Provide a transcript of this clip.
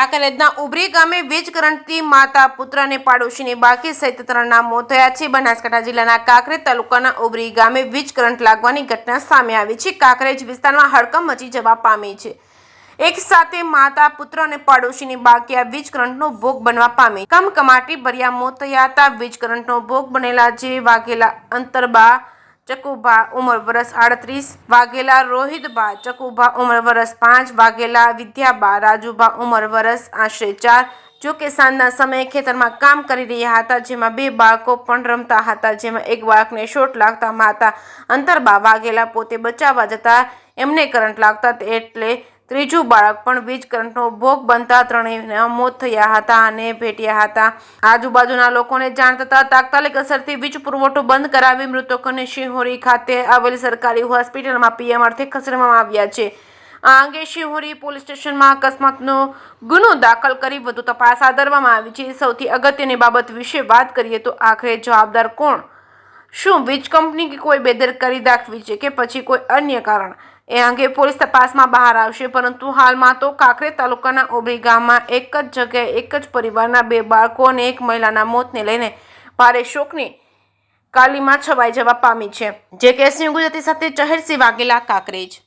કાંકરેજના ઉભરી ગામે વીજ કરંટથી માતા પુત્ર અને પાડોશીની બાળકી સહિત 3ના મોત થયા છે। બનાસકાંઠા જિલ્લાના કાંકરેજ તાલુકાના ઉભરી ગામે વીજ કરંટ લાગવાની ઘટના સામે આવી છે। કાંકરેજ વિસ્તારમાં હડકંપ મચી જવા પામી છે। એક સાથે માતા પુત્ર અને પાડોશીની બાળકી આ વીજ કરંટનો ભોગ બનવા પામી કમકમાટી ભર્યા મોત થયા હતા। વીજ કરંટનો ભોગ બનેલા જે વાઘેલા અંતરબા ચકુભા ઉંમર વર્ષ 38, વાઘેલા રોહિતબા ચકુભા ઉંમર વર્ષ 5, વાઘેલા વિદ્યાબા રાજુભા ઉંમર વર્ષ આશરે 4। જો કે સાંજના સમયે ખેતરમાં કામ કરી રહ્યા હતા, જેમાં 2 બાળકો પણ રમતા હતા, જેમાં એક બાળકને શોટ લાગતા માતા અંતરબા વાઘેલા પોતે બચાવવા જતા એમને કરંટ લાગતા એટલે ત્રીજું બાળક પણ વીજ કરંટનો ભોગ બનતા ત્રણેયના મોત થયા હતા અને ભેટ્યા હતા। આજુબાજુના લોકોને જાણ થતાં તાત્કાલિક અસરથી વીજ પુરવઠો બંધ કરાવી મૃતકોને શિહોરી ખાતે આવેલ સરકારી હોસ્પિટલમાં પીએમ અર્થે ખસેડવામાં આવ્યા છે। આ અંગે શિહોરી પોલીસ સ્ટેશનમાં અકસ્માતનો ગુનો દાખલ કરી વધુ તપાસ હાથ ધરવામાં આવી છે। સૌથી અગત્યની બાબત વિશે વાત કરીએ તો આખરે જવાબદાર કોણ? શું વીજ કંપની કે કોઈ બેદરકારી દાખવી છે કે પછી કોઈ અન્ય કારણ? એ અંગે પોલીસ તપાસમાં બહાર આવશે। પરંતુ હાલમાં તો કાંકરેજ તાલુકાના ઉભરી ગામમાં એક જ જગ્યાએ એક જ પરિવારના 2 બાળકો અને એક મહિલાના મોતને લઈને ભારે શોકની કાલીમાં છવાઈ જવા પામી છે। જે કે ગુજરાતી સાથે ચહેરસિંહ વાઘેલા, કાંકરેજ।